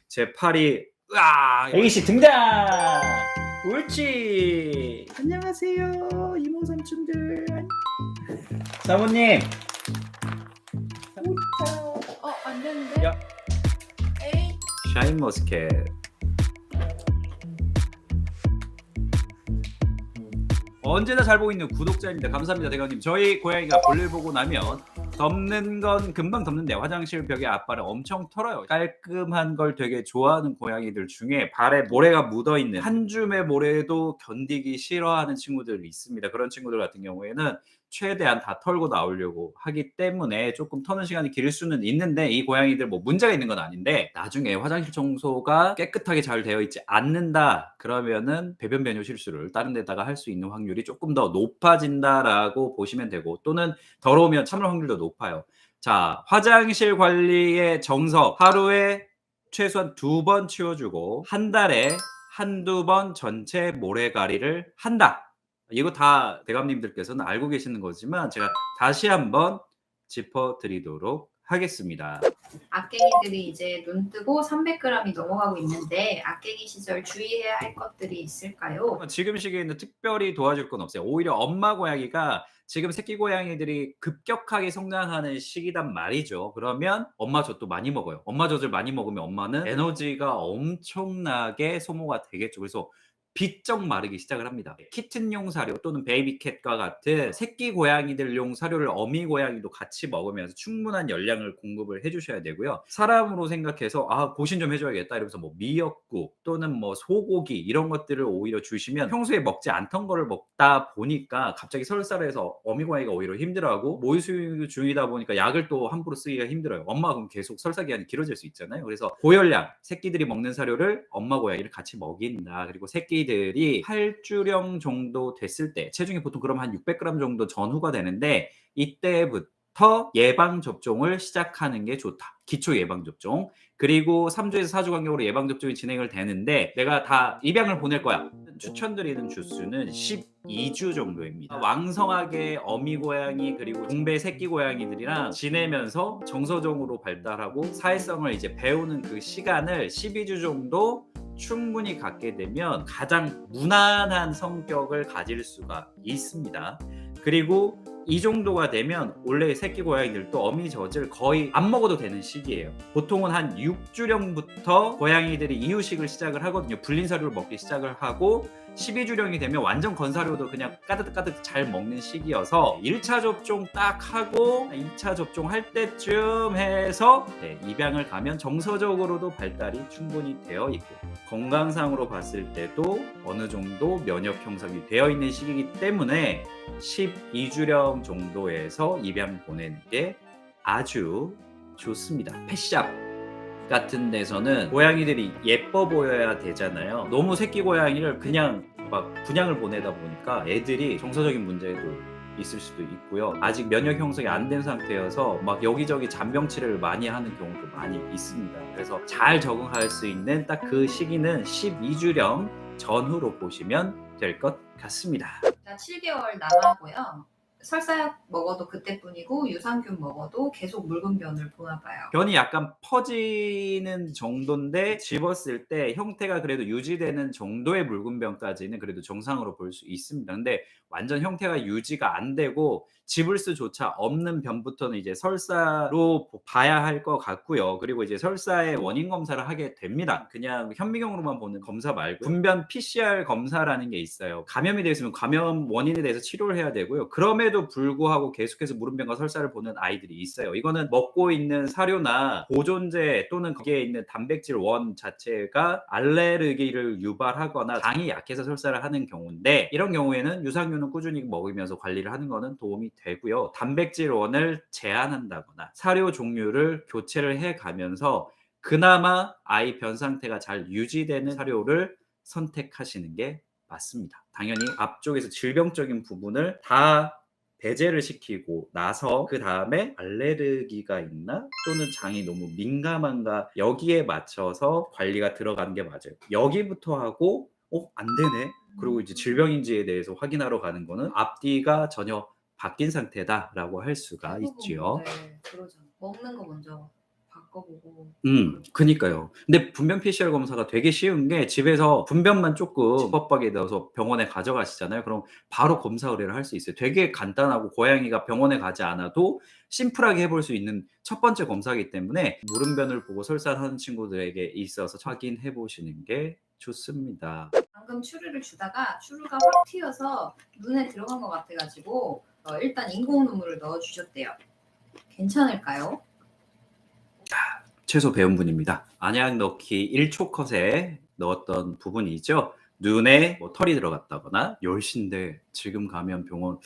제 팔이 으아! A씨 등장! 옳지! 안녕하세요 이모 삼촌들. 사모님! 안 되는데? 야. 에이. 샤인머스켓. 언제나 잘 보고 있는 구독자입니다. 감사합니다 대감님. 저희 고양이가 볼일 보고 나면 덮는 건 금방 덮는데 화장실 벽에 앞발을 엄청 털어요. 깔끔한 걸 되게 좋아하는 고양이들 중에 발에 모래가 묻어있는 한 줌의 모래도 견디기 싫어하는 친구들이 있습니다. 그런 친구들 같은 경우에는 최대한 다 털고 나오려고 하기 때문에 조금 터는 시간이 길 수는 있는데, 이 고양이들 뭐 문제가 있는 건 아닌데 나중에 화장실 청소가 깨끗하게 잘 되어 있지 않는다 그러면은 배변 변효 실수를 다른 데다가 할 수 있는 확률이 조금 더 높아진다라고 보시면 되고, 또는 더러우면 참을 확률도 높아요. 자, 화장실 관리의 정석. 하루에 최소한 2번 치워주고 한 달에 한두 번 전체 모래가리를 한다. 이거 다 대감님들께서는 알고 계시는 거지만 제가 다시 한번 짚어드리도록 하겠습니다. 악갱이들이 이제 눈 뜨고 300g이 넘어가고 있는데 악갱이 시절 주의해야 할 것들이 있을까요? 지금 시기에는 특별히 도와줄 건 없어요. 오히려 엄마 고양이가 지금 새끼 고양이들이 급격하게 성장하는 시기단 말이죠. 그러면 엄마 젖도 많이 먹어요. 엄마 젖을 많이 먹으면 엄마는 에너지가 엄청나게 소모가 되겠죠. 그래서 비쩍 마르기 시작을 합니다. 키튼용 사료 또는 베이비캣과 같은 새끼 고양이들용 사료를 어미 고양이도 같이 먹으면서 충분한 열량을 공급을 해주셔야 되고요. 사람으로 생각해서 보신 좀 해줘야겠다 이러면서 뭐 미역국 또는 뭐 소고기 이런 것들을 오히려 주시면 평소에 먹지 않던 거를 먹다 보니까 갑자기 설사를 해서 어미 고양이가 오히려 힘들어하고 모유수유 중이다 보니까 약을 또 함부로 쓰기가 힘들어요. 엄마가 그럼 계속 설사 기간이 길어질 수 있잖아요. 그래서 고열량 새끼들이 먹는 사료를 엄마 고양이를 같이 먹인다. 그리고 새끼들이 8주령 정도 됐을 때, 체중이 보통 그럼 한 600g 정도 전후가 되는데 이때부터 예방접종을 시작하는 게 좋다. 기초 예방접종. 그리고 3주에서 4주 간격으로 예방접종이 진행을 되는데 내가 다 입양을 보낼 거야. 추천드리는 주수는 12주 정도입니다. 왕성하게 어미 고양이 그리고 동배 새끼 고양이들이랑 지내면서 정서적으로 발달하고 사회성을 이제 배우는 그 시간을 12주 정도 충분히 갖게 되면 가장 무난한 성격을 가질 수가 있습니다. 그리고 이 정도가 되면 원래 새끼 고양이들도 어미 젖을 거의 안 먹어도 되는 시기예요. 보통은 한 6주령부터 고양이들이 이유식을 시작을 하거든요. 불린 사료를 먹기 시작을 하고 12주령이 되면 완전 건사료도 그냥 까득까득 잘 먹는 시기여서 1차 접종 딱 하고 2차 접종 할 때쯤 해서 입양을 가면 정서적으로도 발달이 충분히 되어 있고 건강상으로 봤을 때도 어느 정도 면역 형성이 되어 있는 시기이기 때문에 12주령 정도에서 입양 보내는 게 아주 좋습니다. 펫샵 같은 데서는 고양이들이 예뻐 보여야 되잖아요. 너무 새끼 고양이를 그냥 막 분양을 보내다 보니까 애들이 정서적인 문제도 있을 수도 있고요. 아직 면역 형성이 안 된 상태여서 막 여기저기 잔병 치료를 많이 하는 경우도 많이 있습니다. 그래서 잘 적응할 수 있는 딱 그 시기는 12주령 전후로 보시면 될 것 같습니다. 자, 7개월 남았고요. 설사약 먹어도 그때뿐이고 유산균 먹어도 계속 묽은 변을 보나 봐요. 변이 약간 퍼지는 정도인데 집었을 때 형태가 그래도 유지되는 정도의 묽은 변까지는 그래도 정상으로 볼 수 있습니다. 근데 완전 형태가 유지가 안 되고 집을 수조차 없는 변부터는 이제 설사로 봐야 할 것 같고요. 그리고 이제 설사의 원인 검사를 하게 됩니다. 그냥 현미경으로만 보는 검사 말고 분변 PCR 검사라는 게 있어요. 감염이 되어 있으면 감염 원인에 대해서 치료를 해야 되고요. 그럼에도 불구하고 계속해서 무름변과 설사를 보는 아이들이 있어요. 이거는 먹고 있는 사료나 보존제 또는 거기에 있는 단백질 원 자체가 알레르기를 유발하거나 장이 약해서 설사를 하는 경우인데, 이런 경우에는 유산균은 꾸준히 먹으면서 관리를 하는 거는 도움이 되고요. 단백질 원을 제한한다거나 사료 종류를 교체를 해 가면서 그나마 아이 변 상태가 잘 유지되는 사료를 선택하시는 게 맞습니다. 당연히 앞쪽에서 질병적인 부분을 다 배제를 시키고 나서 그 다음에 알레르기가 있나 또는 장이 너무 민감한가 여기에 맞춰서 관리가 들어가는 게 맞아요. 여기부터 하고 안 되네, 그리고 이제 질병인지에 대해서 확인하러 가는 거는 앞뒤가 전혀 바뀐 상태다라고 할 수가 있지요. 네, 그러죠. 먹는 거 먼저 바꿔. 바꿔보고. 그니까요. 근데 분변 PCR 검사가 되게 쉬운 게 집에서 분변만 조금 지퍼박에 넣어서 병원에 가져가시잖아요. 그럼 바로 검사 의뢰를 할 수 있어요. 되게 간단하고 고양이가 병원에 가지 않아도 심플하게 해볼 수 있는 첫 번째 검사이기 때문에 물음변을 보고 설사하는 친구들에게 있어서 확인해 보시는 게 좋습니다. 방금 추르를 주다가 추르가 확 튀어서 눈에 들어간 것 같아가지고 일단 인공 눈물을 넣어주셨대요. 괜찮을까요? 최소 배운 분입니다. 안약 넣기 1초 컷에 넣었던 부분이죠. 눈에 뭐 털이 들어갔다거나 10시인데 지금 가면 병원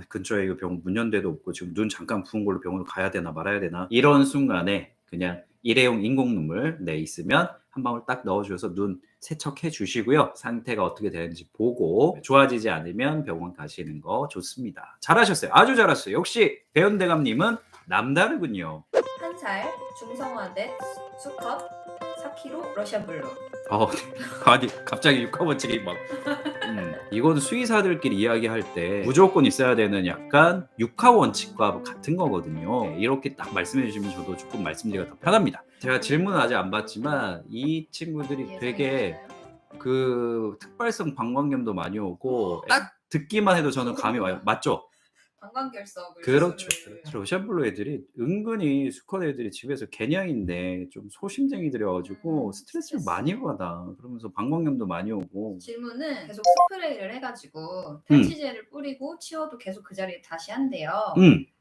근처에 이거 병원 문 연 데도 없고 지금 눈 잠깐 부은 걸로 병원을 가야 되나 말아야 되나 이런 순간에 그냥 일회용 인공 눈물 있으면 한 방울 딱 넣어주셔서 눈 세척해 주시고요. 상태가 어떻게 되는지 보고 좋아지지 않으면 병원 가시는 거 좋습니다. 잘하셨어요. 아주 잘하셨어요. 역시 배현대감님은 남다르군요. 1살 중성화된 수컷 4kg 러시안 블루. 아니 갑자기 육하원칙이 막 이건 수의사들끼리 이야기할 때 무조건 있어야 되는 약간 육하원칙과 같은 거거든요. 이렇게 딱 말씀해 주시면 저도 조금 말씀드리기가 더 편합니다. 제가 질문은 아직 안 받지만 이 친구들이 되게 그 특발성 방광염도 많이 오고 딱 듣기만 해도 저는 감이 와요. 맞죠? 방광결석을 그렇죠. 수술을. 러시안블루 애들이 은근히 수컷 애들이 집에서 개냥인데 좀 소심쟁이들이어가지고 스트레스를 많이 받아. 그러면서 방광염도 많이 오고. 질문은 계속 스프레이를 해가지고 탈취제를 뿌리고 치워도 계속 그 자리에 다시 한대요.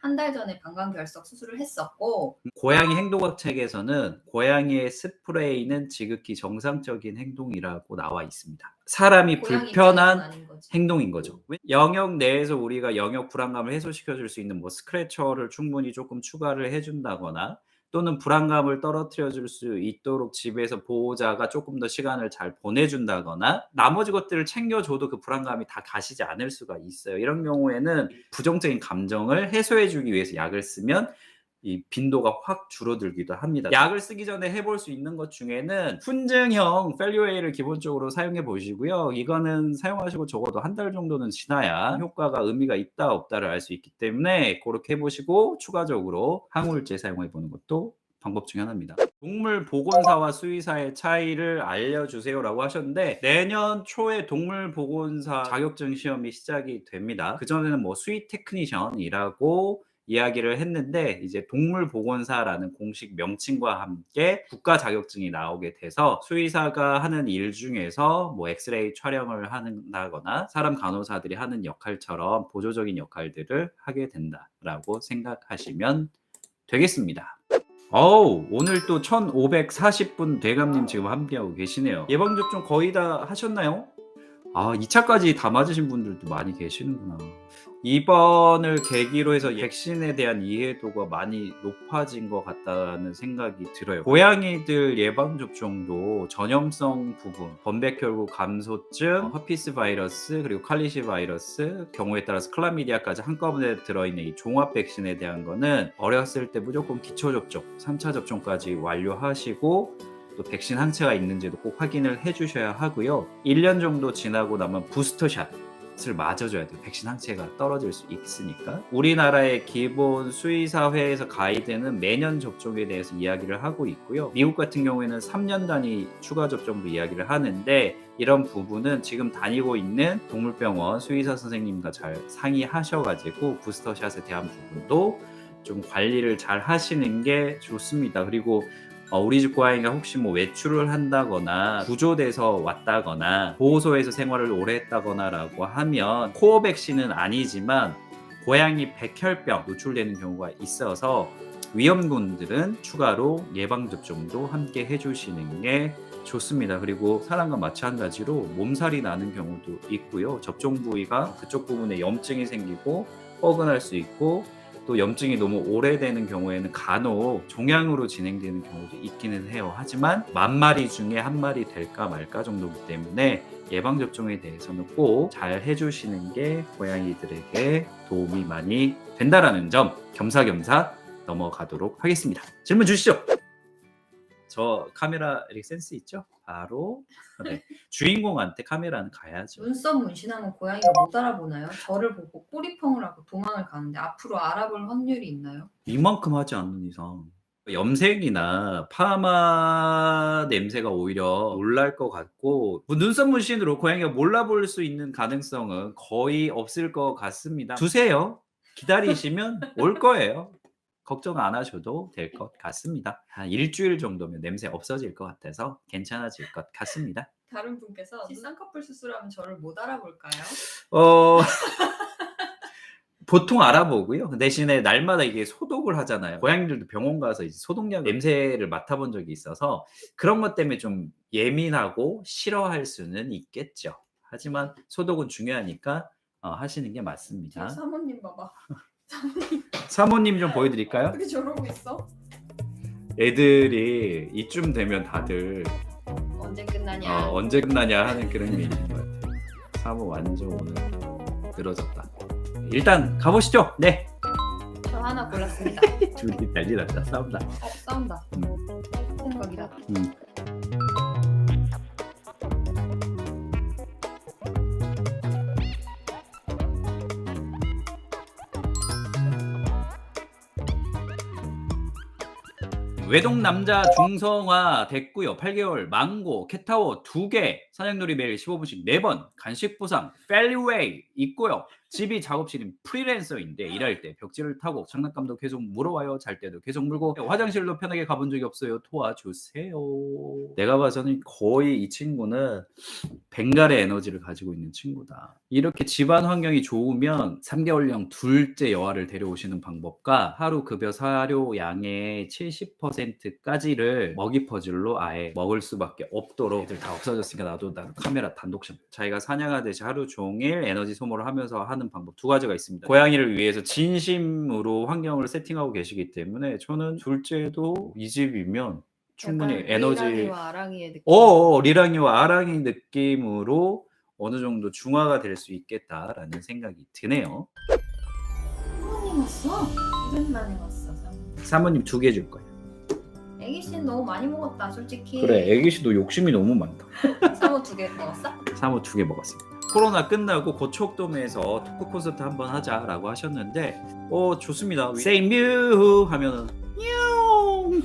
한 달 전에 방광결석 수술을 했었고. 고양이 행동학 책에서는 고양이의 스프레이는 지극히 정상적인 행동이라고 나와 있습니다. 사람이 불편한 행동인 거죠. 영역 내에서 우리가 영역 불안감을 해소시켜 줄 수 있는 뭐 스크래처를 충분히 조금 추가를 해준다거나 또는 불안감을 떨어뜨려 줄 수 있도록 집에서 보호자가 조금 더 시간을 잘 보내준다거나 나머지 것들을 챙겨줘도 그 불안감이 다 가시지 않을 수가 있어요. 이런 경우에는 부정적인 감정을 해소해 주기 위해서 약을 쓰면 이 빈도가 확 줄어들기도 합니다. 약을 쓰기 전에 해볼 수 있는 것 중에는 훈증형 펠류에이를 기본적으로 사용해 보시고요. 이거는 사용하시고 적어도 한 달 정도는 지나야 효과가 의미가 있다 없다를 알 수 있기 때문에 그렇게 해보시고 추가적으로 항우울제 사용해 보는 것도 방법 중에 하나입니다. 동물 보건사와 수의사의 차이를 알려주세요라고 하셨는데 내년 초에 동물 보건사 자격증 시험이 시작이 됩니다. 그전에는 뭐 수의 테크니션이라고 이야기를 했는데 이제 동물보건사라는 공식 명칭과 함께 국가 자격증이 나오게 돼서 수의사가 하는 일 중에서 뭐 엑스레이 촬영을 한다거나 사람 간호사들이 하는 역할처럼 보조적인 역할들을 하게 된다라고 생각하시면 되겠습니다. 오늘 또 1540분 대감님 지금 함께하고 계시네요. 예방접종 거의 다 하셨나요? 2차까지 다 맞으신 분들도 많이 계시는구나. 이번을 계기로 해서 백신에 대한 이해도가 많이 높아진 것 같다는 생각이 들어요. 고양이들 예방접종도 전염성 부분, 번백혈구 감소증, 허피스 바이러스, 그리고 칼리시 바이러스, 경우에 따라서 클라미디아까지 한꺼번에 들어있는 이 종합 백신에 대한 거는 어렸을 때 무조건 기초접종, 3차 접종까지 완료하시고 또 백신 항체가 있는지도 꼭 확인을 해주셔야 하고요. 1년 정도 지나고 나면 부스터샷을 맞아줘야 돼요. 백신 항체가 떨어질 수 있으니까. 우리나라의 기본 수의사회에서 가이드는 매년 접종에 대해서 이야기를 하고 있고요. 미국 같은 경우에는 3년 단위 추가 접종도 이야기를 하는데 이런 부분은 지금 다니고 있는 동물병원 수의사 선생님과 잘 상의하셔가지고 부스터샷에 대한 부분도 좀 관리를 잘 하시는 게 좋습니다. 그리고 우리 집 고양이가 혹시 뭐 외출을 한다거나 구조돼서 왔다거나 보호소에서 생활을 오래 했다거나 라고 하면 코어 백신은 아니지만 고양이 백혈병 노출되는 경우가 있어서 위험군들은 추가로 예방접종도 함께 해주시는 게 좋습니다. 그리고 사람과 마찬가지로 몸살이 나는 경우도 있고요. 접종 부위가 그쪽 부분에 염증이 생기고 뻐근할 수 있고 또 염증이 너무 오래되는 경우에는 간혹 종양으로 진행되는 경우도 있기는 해요. 하지만 10,000마리 중에 1마리 될까 말까 정도이기 때문에 예방접종에 대해서는 꼭 잘 해주시는 게 고양이들에게 도움이 많이 된다라는 점 겸사겸사 넘어가도록 하겠습니다. 질문 주시죠. 저 카메라 이렇게 센스 있죠? 바로 주인공한테 카메라는 가야죠. 눈썹 문신하면 고양이가 못 알아보나요? 저를 보고 꼬리펑을 하고 도망을 가는데 앞으로 알아볼 확률이 있나요? 이만큼 하지 않는 이상 염색이나 파마 냄새가 오히려 놀랄 것 같고 뭐 눈썹 문신으로 고양이가 몰라볼 수 있는 가능성은 거의 없을 것 같습니다. 두세요. 기다리시면 올 거예요. 걱정 안 하셔도 될 것 같습니다. 한 일주일 정도면 냄새 없어질 것 같아서 괜찮아질 것 같습니다. 다른 분께서 쌍꺼풀 수술하면 저를 못 알아볼까요? 어... 보통 알아보고요. 대신에 날마다 이게 소독을 하잖아요. 고양이들도 병원 가서 이제 소독약 냄새를 맡아본 적이 있어서 그런 것 때문에 좀 예민하고 싫어할 수는 있겠죠. 하지만 소독은 중요하니까 하시는 게 제 맞습니다. 사모님 봐봐. 사모님 좀 보여드릴까요? 어떻게 저러고 있어? 애들이 이쯤 되면 다들 언제 끝나냐? 언제 끝나냐 하는 그런 게 있는 것 같아요. 사모 완전 오늘 늘어졌다. 일단 가보시죠. 네. 저 하나 골랐습니다. 둘이 난리 났다. 싸운다. 싸운다. 생각이다. 외동 남자 중성화 됐고요. 8개월 망고 캣타워 2개 사냥놀이 매일 15분씩 4번 간식 보상 펠리웨이 있고요. 집이 작업실인 프리랜서인데 일할 때 벽지를 타고 장난감도 계속 물어와요. 잘 때도 계속 물고 화장실도 편하게 가본 적이 없어요. 도와주세요. 내가 봐서는 거의 이 친구는 벵갈의 에너지를 가지고 있는 친구다. 이렇게 집안 환경이 좋으면 3개월령 둘째 여아를 데려오시는 방법과 하루 급여 사료 양의 70%까지를 먹이 퍼즐로 아예 먹을 수밖에 없도록 애들 다 없어졌으니까 나도 카메라 단독샷. 자기가 사냥하듯이 하루 종일 에너지 소모를 하면서 하는 방법 2가지가 있습니다. 고양이를 위해서 진심으로 환경을 세팅하고 계시기 때문에 저는 둘째도 이 집이면 충분히 에너지 리랑이와 아랑이의 느낌. 리랑이와 아랑이 느낌으로 어느 정도 중화가 될 수 있겠다라는 생각이 드네요. 사모님 왔어? 오랜만에 왔어. 사모님 2개 줄 거예요. 애기 씨는 너무 많이 먹었다, 솔직히. 그래, 애기씨 너 욕심이 너무 많다. 사모 2개 먹었어? 사모 2개 먹었습니다. 코로나 끝나고 고척돔에서 토크 콘서트 한번 하자라고 하셨는데 좋습니다. Say mew 하면은 뮤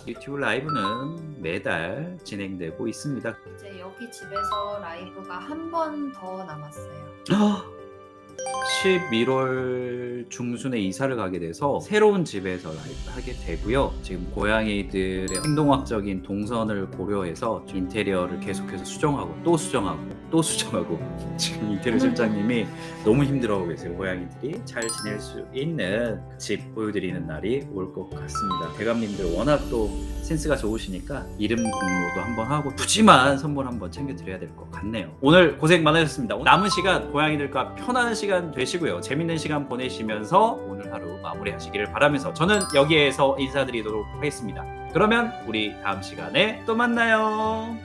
유튜브 라이브는 매달 진행되고 있습니다. 이제 여기 집에서 라이브가 한 번 더 남았어요. 11월 중순에 이사를 가게 돼서 새로운 집에서 라이브 하게 되고요. 지금 고양이들의 행동학적인 동선을 고려해서 인테리어를 계속해서 수정하고 또 수정하고 또 수정하고 지금 인테리어 실장님이 너무 힘들어하고 계세요. 고양이들이 잘 지낼 수 있는 집 보여드리는 날이 올 것 같습니다. 대감님들 워낙 또 센스가 좋으시니까 이름 공모도 한번 하고 푸짐한 선물 한번 챙겨드려야 될 것 같네요. 오늘 고생 많으셨습니다. 남은 시간 고양이들과 편안한 시간 되시고요. 재밌는 시간 보내시면서 오늘 하루 마무리하시기를 바라면서 저는 여기에서 인사드리도록 하겠습니다. 그러면 우리 다음 시간에 또 만나요.